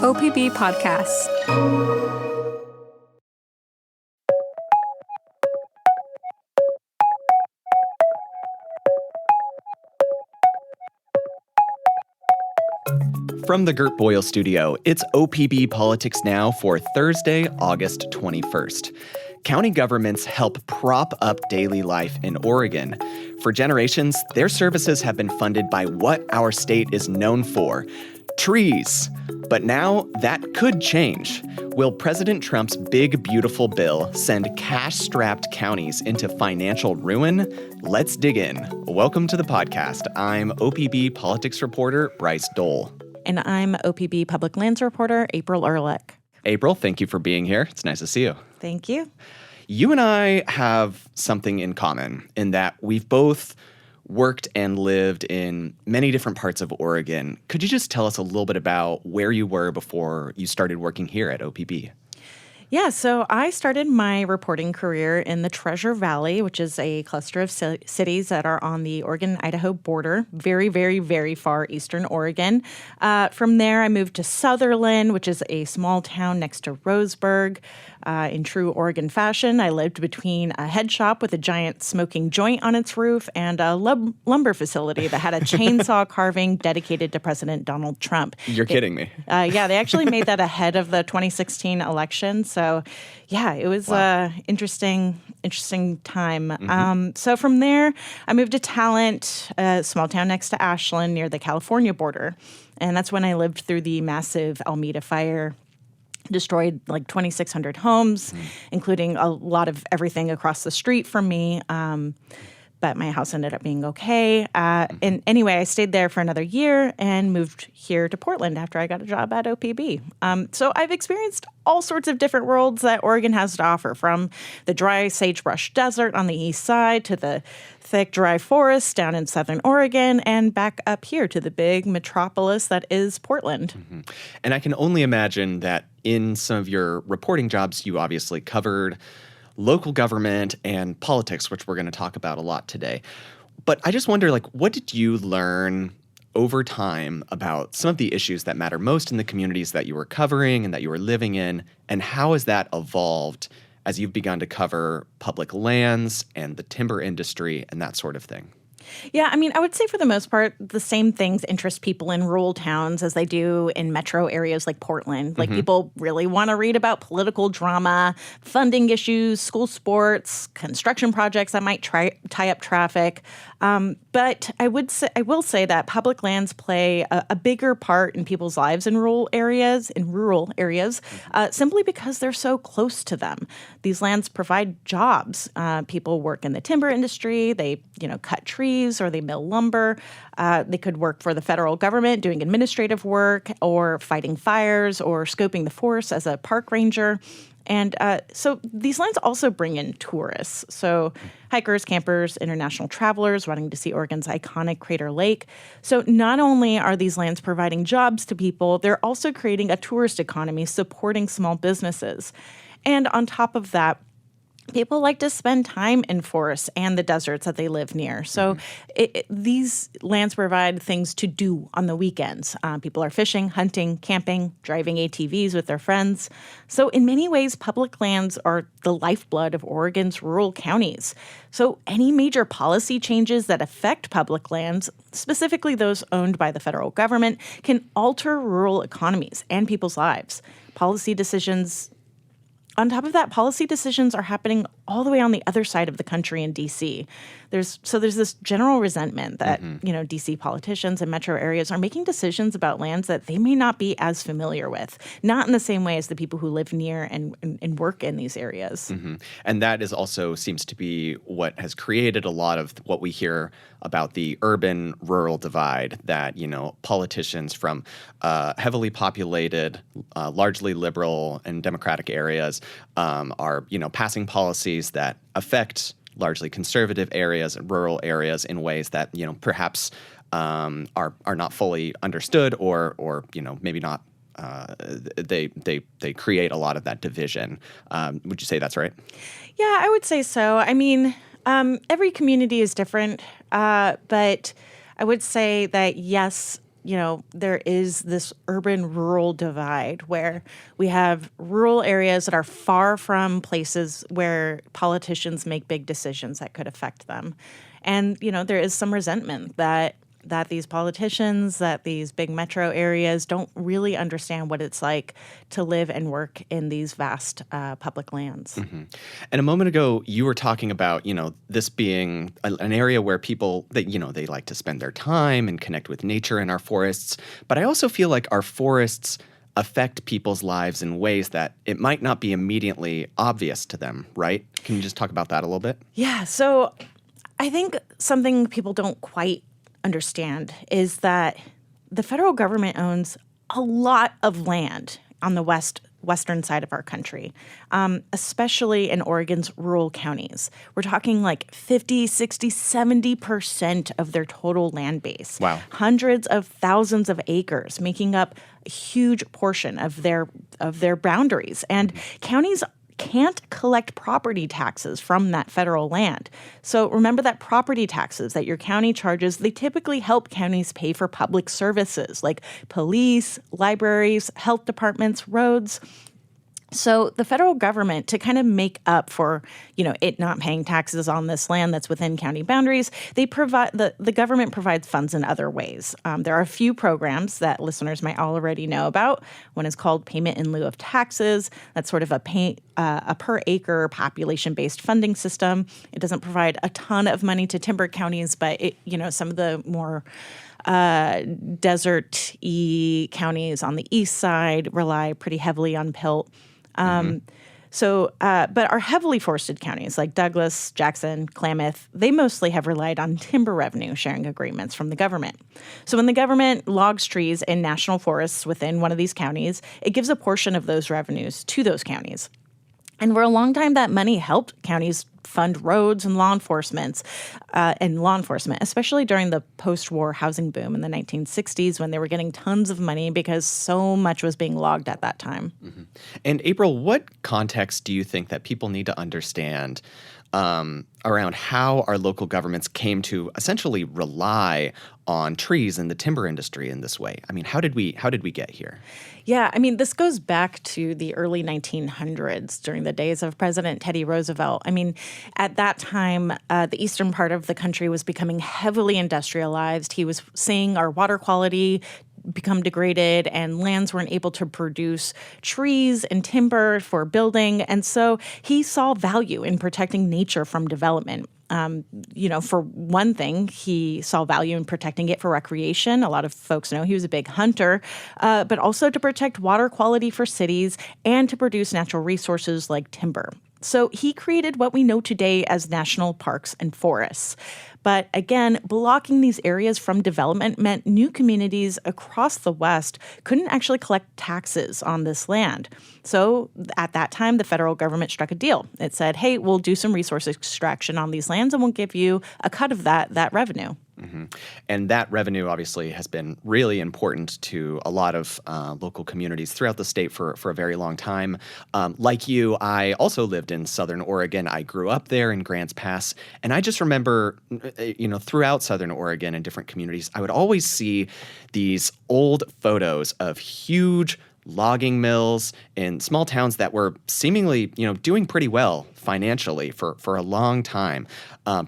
OPB Podcasts. From the Gert Boyle Studio, it's OPB Politics Now for Thursday, August 21st. County governments help prop up daily life in Oregon. For generations, their services have been funded by what our state is known for: trees. But now that could change. Will President Trump's big, beautiful bill send cash-strapped counties into financial ruin? Let's dig in. Welcome to the podcast. I'm OPB politics reporter Bryce Dole. And I'm OPB Public Lands reporter April Ehrlich. April, thank you for being here. It's nice to see you. Thank you. You and I have something in common in that we've both worked and lived in many different parts of Oregon. Could you just tell us a little bit about where you were before you started working here at OPB? Yeah, so I started my reporting career in the Treasure Valley, which is a cluster of cities that are on the Oregon-Idaho border, very, very, very far eastern Oregon. From there, I moved to Sutherland, which is a small town next to Roseburg. In true Oregon fashion, I lived between a head shop with a giant smoking joint on its roof and a lumber facility that had a chainsaw carving dedicated to President Donald Trump. You're kidding me. Yeah, they actually made that ahead of the 2016 election. So, yeah, it was interesting time. Mm-hmm. So from there, I moved to Talent, a small town next to Ashland near the California border. And that's when I lived through the massive Alameda fire. Destroyed like 2,600 homes, including a lot of everything across the street from me. But my house ended up being okay. And anyway, I stayed there for another year and moved here to Portland after I got a job at OPB. So I've experienced all sorts of different worlds that Oregon has to offer, from the dry sagebrush desert on the east side to the thick, dry forests down in southern Oregon and back up here to the big metropolis that is Portland. Mm-hmm. And I can only imagine that in some of your reporting jobs, you obviously covered local government and politics, which we're going to talk about a lot today. But I just wonder, what did you learn over time about some of the issues that matter most in the communities that you were covering and that you were living in, and how has that evolved as you've begun to cover public lands and the timber industry and that sort of thing? Yeah, I mean, I would say for the most part, the same things interest people in rural towns as they do in metro areas like Portland. People really want to read about political drama, funding issues, school sports, construction projects that might tie up traffic. But I will say that public lands play a bigger part in people's lives in rural areas, simply because they're so close to them. These lands provide jobs. People work in the timber industry. They, cut trees or they mill lumber. They could work for the federal government doing administrative work or fighting fires or scoping the forest as a park ranger. And so these lands also bring in tourists. So hikers, campers, international travelers wanting to see Oregon's iconic Crater Lake. So not only are these lands providing jobs to people, they're also creating a tourist economy supporting small businesses. And on top of that, people like to spend time in forests and the deserts that they live near. So these lands provide things to do on the weekends. People are fishing, hunting, camping, driving ATVs with their friends. So in many ways, public lands are the lifeblood of Oregon's rural counties. So any major policy changes that affect public lands, specifically those owned by the federal government, can alter rural economies and people's lives. On top of that, policy decisions are happening all the way on the other side of the country in D.C. There's this general resentment that, D.C. politicians and metro areas are making decisions about lands that they may not be as familiar with, not in the same way as the people who live near and work in these areas. Mm-hmm. And that is also seems to be what has created a lot of what we hear about the urban-rural divide, that, politicians from heavily populated, largely liberal and democratic areas are, passing policies that affect largely conservative areas and rural areas in ways that, perhaps are not fully understood or maybe not. They create a lot of that division. Would you say that's right? Yeah, I would say so. I mean, every community is different, but I would say that, yes, there is this urban-rural divide where we have rural areas that are far from places where politicians make big decisions that could affect them. And, there is some resentment that these politicians, that these big metro areas don't really understand what it's like to live and work in these vast public lands. Mm-hmm. And a moment ago, you were talking about, this being an area where people, they like to spend their time and connect with nature in our forests. But I also feel like our forests affect people's lives in ways that it might not be immediately obvious to them, right? Can you just talk about that a little bit? Yeah, so I think something people don't quite understand is that the federal government owns a lot of land on the western side of our country, especially in Oregon's rural counties. We're talking like 50, 60, 70% of their total land base. Wow. Hundreds of thousands of acres making up a huge portion of their boundaries. And counties can't collect property taxes from that federal land. So remember that property taxes that your county charges, they typically help counties pay for public services like police, libraries, health departments, roads. So the federal government, to kind of make up for, it not paying taxes on this land that's within county boundaries, they provide the government provides funds in other ways. There are a few programs that listeners might already know about. One is called Payment in Lieu of Taxes. That's sort of a per acre population-based funding system. It doesn't provide a ton of money to timber counties, but some of the more desert-y counties on the east side rely pretty heavily on PILT. But our heavily forested counties like Douglas, Jackson, Klamath, they mostly have relied on timber revenue sharing agreements from the government. So when the government logs trees in national forests within one of these counties, it gives a portion of those revenues to those counties. And for a long time, that money helped counties fund roads and law enforcement, especially during the post-war housing boom in the 1960s when they were getting tons of money because so much was being logged at that time. Mm-hmm. And April, what context do you think that people need to understand around how our local governments came to essentially rely on trees and the timber industry in this way? I mean, how did we get here? Yeah, I mean, this goes back to the early 1900s during the days of President Teddy Roosevelt. I mean, at that time, the eastern part of the country was becoming heavily industrialized. He was seeing our water quality become degraded and lands weren't able to produce trees and timber for building. And so he saw value in protecting nature from development. For one thing, he saw value in protecting it for recreation. A lot of folks know he was a big hunter, but also to protect water quality for cities and to produce natural resources like timber. So he created what we know today as national parks and forests. But again, blocking these areas from development meant new communities across the West couldn't actually collect taxes on this land. So at that time, the federal government struck a deal. It said, hey, we'll do some resource extraction on these lands and we'll give you a cut of that revenue. Mm-hmm. And that revenue obviously has been really important to a lot of local communities throughout the state for a very long time. Like you, I also lived in Southern Oregon. I grew up there in Grants Pass. And I just remember, throughout Southern Oregon and different communities, I would always see these old photos of huge logging mills in small towns that were seemingly, doing pretty well financially for a long time,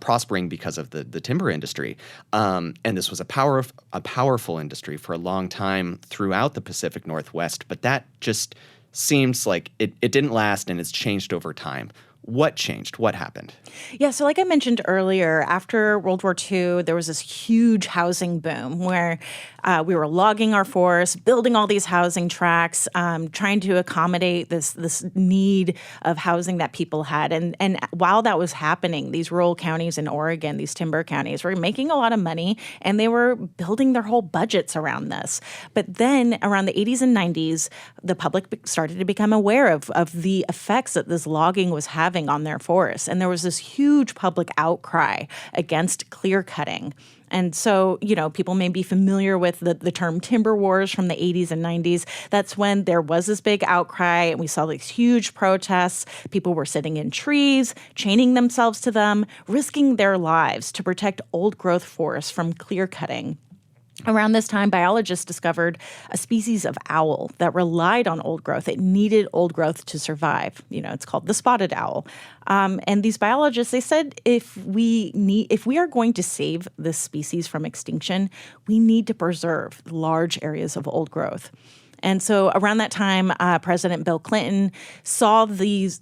prospering because of the timber industry. And this was a powerful industry for a long time throughout the Pacific Northwest. But that just seems like it didn't last, and it's changed over time. What changed? What happened? Yeah, so like I mentioned earlier, after World War II, there was this huge housing boom where we were logging our forests, building all these housing tracts, trying to accommodate this need of housing that people had. And while that was happening, these rural counties in Oregon, these timber counties, were making a lot of money, and they were building their whole budgets around this. But then around the 80s and 90s, the public started to become aware of the effects that this logging was having on their forests. And there was this huge public outcry against clear cutting. And so, people may be familiar with the term timber wars from the 80s and 90s. That's when there was this big outcry and we saw these huge protests. People were sitting in trees, chaining themselves to them, risking their lives to protect old growth forests from clear cutting. Around this time, biologists discovered a species of owl that relied on old growth. It needed old growth to survive. It's called the spotted owl. And these biologists, they said if we are going to save this species from extinction, we need to preserve large areas of old growth. And so around that time, President Bill Clinton saw these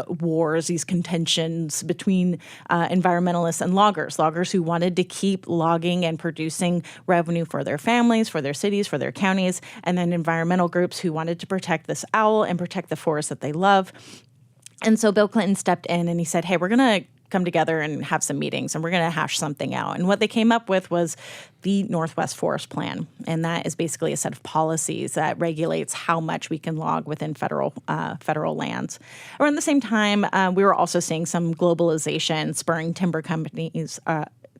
wars, these contentions between environmentalists and loggers who wanted to keep logging and producing revenue for their families, for their cities, for their counties, and then environmental groups who wanted to protect this owl and protect the forests that they love. And so Bill Clinton stepped in and he said, hey, we're going to come together and have some meetings, and we're going to hash something out. And what they came up with was the Northwest Forest Plan, and that is basically a set of policies that regulates how much we can log within federal lands. Around the same time, we were also seeing some globalization spurring timber companies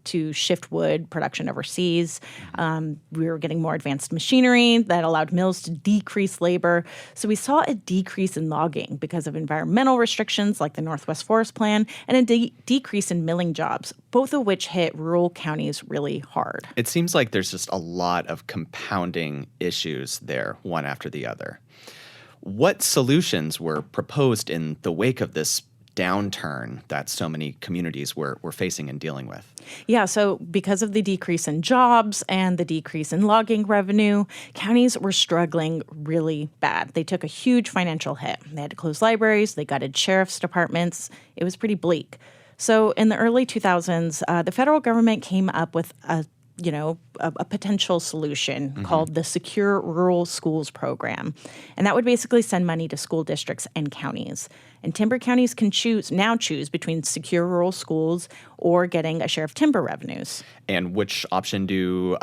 to shift wood production overseas. We were getting more advanced machinery that allowed mills to decrease labor. So we saw a decrease in logging because of environmental restrictions like the Northwest Forest Plan and a decrease in milling jobs, both of which hit rural counties really hard. It seems like there's just a lot of compounding issues there, one after the other. What solutions were proposed in the wake of this downturn that so many communities were facing and dealing with? Yeah, so because of the decrease in jobs and the decrease in logging revenue, counties were struggling really bad. They took a huge financial hit. They had to close libraries, they gutted sheriff's departments. It was pretty bleak. So in the early 2000s, the federal government came up with a potential solution called the Secure Rural Schools Program. And that would basically send money to school districts and counties. And timber counties can choose between secure rural schools or getting a share of timber revenues. And which option do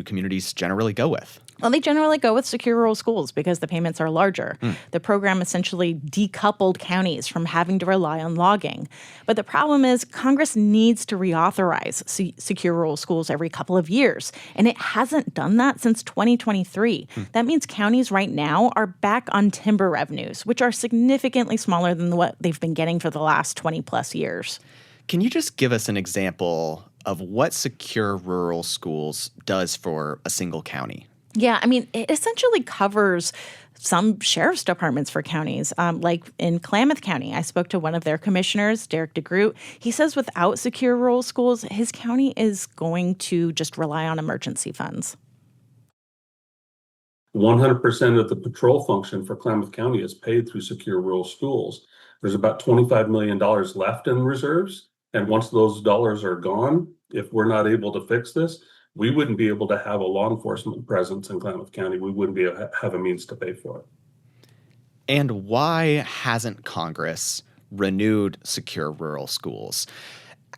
communities generally go with? Well, they generally go with secure rural schools because the payments are larger. The program essentially decoupled counties from having to rely on logging. But the problem is Congress needs to reauthorize secure rural schools every couple of years, and it hasn't done that since 2023. That means counties right now are back on timber revenues, which are significantly smaller than what they've been getting for the last 20 plus years. Can you just give us an example of what secure rural schools does for a single county? Yeah, I mean, it essentially covers some sheriff's departments for counties. Like in Klamath County, I spoke to one of their commissioners, Derek DeGroot. He says without secure rural schools, his county is going to just rely on emergency funds. 100% of the patrol function for Klamath County is paid through secure rural schools. There's about $25 million left in reserves. And once those dollars are gone, if we're not able to fix this, we wouldn't be able to have a law enforcement presence in Klamath County. We wouldn't be able to have a means to pay for it. And why hasn't Congress renewed secure rural schools?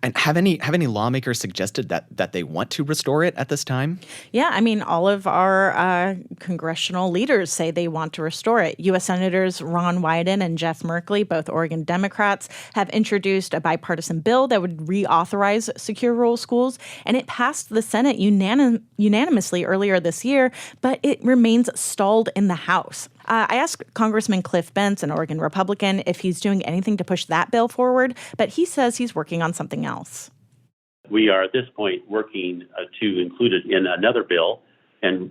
And have any lawmakers suggested that they want to restore it at this time? Yeah, I mean, all of our congressional leaders say they want to restore it. U.S. Senators Ron Wyden and Jeff Merkley, both Oregon Democrats, have introduced a bipartisan bill that would reauthorize secure rural schools, and it passed the Senate unanimously earlier this year, but it remains stalled in the House. I asked Congressman Cliff Bentz, an Oregon Republican, if he's doing anything to push that bill forward, but he says he's working on something else. We are at this point working to include it in another bill, and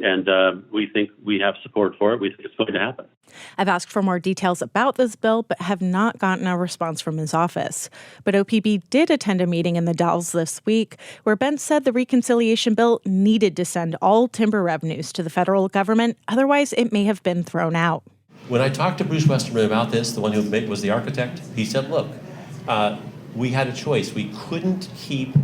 we think we have support for it. We think it's going to happen. I've asked for more details about this bill, but have not gotten a response from his office. But OPB did attend a meeting in the Dalles this week where Bentz said the reconciliation bill needed to send all timber revenues to the federal government. Otherwise, it may have been thrown out. When I talked to Bruce Westerman about this, the one who was the architect, he said, look, we had a choice. We couldn't keep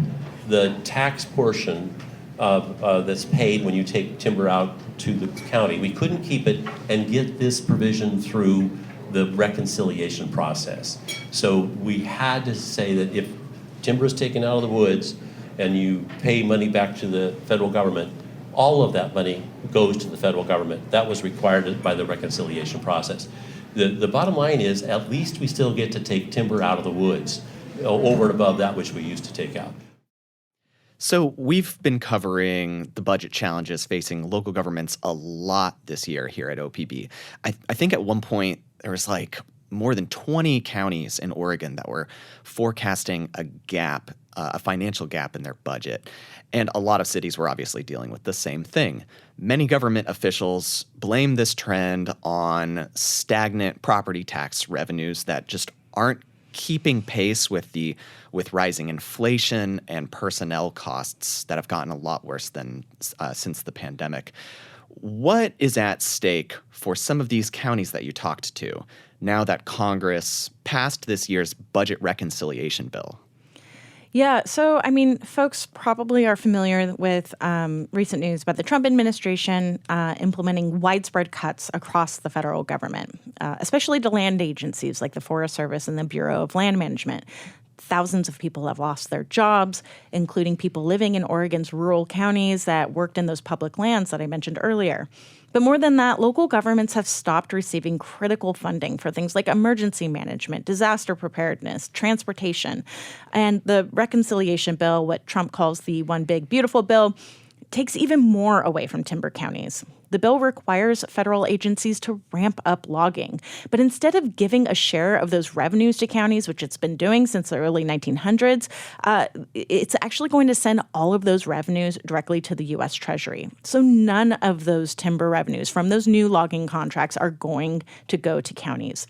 the tax portion that's paid when you take timber out to the county. We couldn't keep it and get this provision through the reconciliation process. So we had to say that if timber is taken out of the woods and you pay money back to the federal government, all of that money goes to the federal government. That was required by the reconciliation process. The bottom line is at least we still get to take timber out of the woods over and above that which we used to take out. So we've been covering the budget challenges facing local governments a lot this year here at OPB. I think at one point there was like more than 20 counties in Oregon that were forecasting a gap a financial gap in their budget. And a lot of cities were obviously dealing with the same thing. Many government officials blame this trend on stagnant property tax revenues that just aren't keeping pace with rising inflation and personnel costs that have gotten a lot worse than since the pandemic. What is at stake for some of these counties that you talked to now that Congress passed this year's budget reconciliation bill? Yeah, so I mean, folks probably are familiar with recent news about the Trump administration implementing widespread cuts across the federal government, especially to land agencies like the Forest Service and the Bureau of Land Management. Thousands of people have lost their jobs, including people living in Oregon's rural counties that worked in those public lands that I mentioned earlier. But more than that, local governments have stopped receiving critical funding for things like emergency management, disaster preparedness, transportation. And the reconciliation bill, what Trump calls the One Big Beautiful Bill, takes even more away from timber counties. The bill requires federal agencies to ramp up logging. But instead of giving a share of those revenues to counties, which it's been doing since the early 1900s, it's actually going to send all of those revenues directly to the U.S. Treasury. So none of those timber revenues from those new logging contracts are going to go to counties.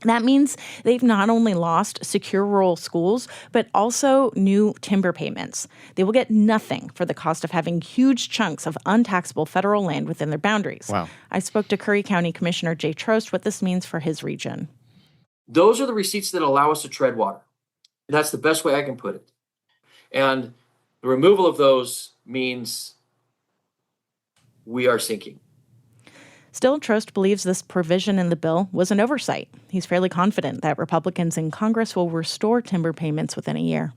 That means they've not only lost secure rural schools, but also new timber payments. They will get nothing for the cost of having huge chunks of untaxable federal land within their boundaries. Wow. I spoke to Curry County Commissioner Jay Trost what this means for his region. Those are the receipts that allow us to tread water. That's the best way I can put it. And the removal of those means we are sinking. Still, Trost believes this provision in the bill was an oversight. He's fairly confident that Republicans in Congress will restore timber payments within a year.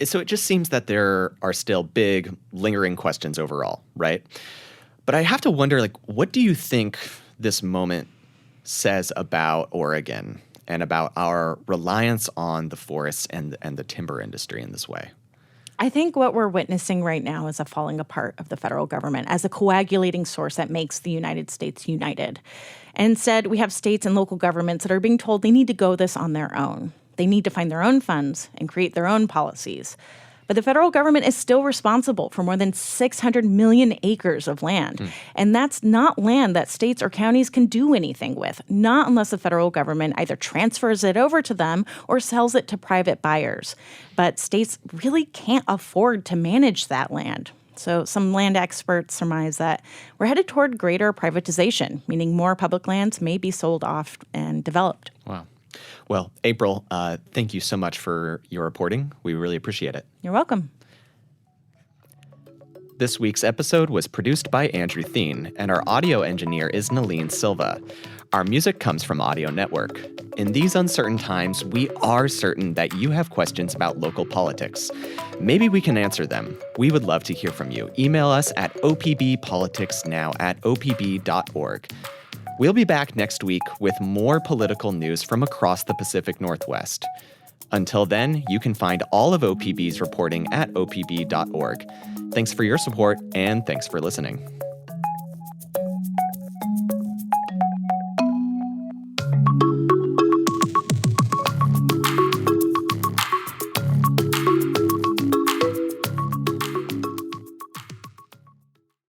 So it just seems that there are still big, lingering questions overall, right? But I have to wonder, what do you think this moment says about Oregon and about our reliance on the forests and the timber industry in this way? I think what we're witnessing right now is a falling apart of the federal government as a coagulating source that makes the United States united. And instead, we have states and local governments that are being told they need to go this on their own. They need to find their own funds and create their own policies. But the federal government is still responsible for more than 600 million acres of land. And that's not land that states or counties can do anything with, not unless the federal government either transfers it over to them or sells it to private buyers. But states really can't afford to manage that land. So some land experts surmise that we're headed toward greater privatization, meaning more public lands may be sold off and developed. Wow. Well, April, thank you so much for your reporting. We really appreciate it. You're welcome. This week's episode was produced by Andrew Thien, and our audio engineer is Naleen Silva. Our music comes from Audio Network. In these uncertain times, we are certain that you have questions about local politics. Maybe we can answer them. We would love to hear from you. Email us at opbpoliticsnow@opb.org. We'll be back next week with more political news from across the Pacific Northwest. Until then, you can find all of OPB's reporting at opb.org. Thanks for your support, and thanks for listening.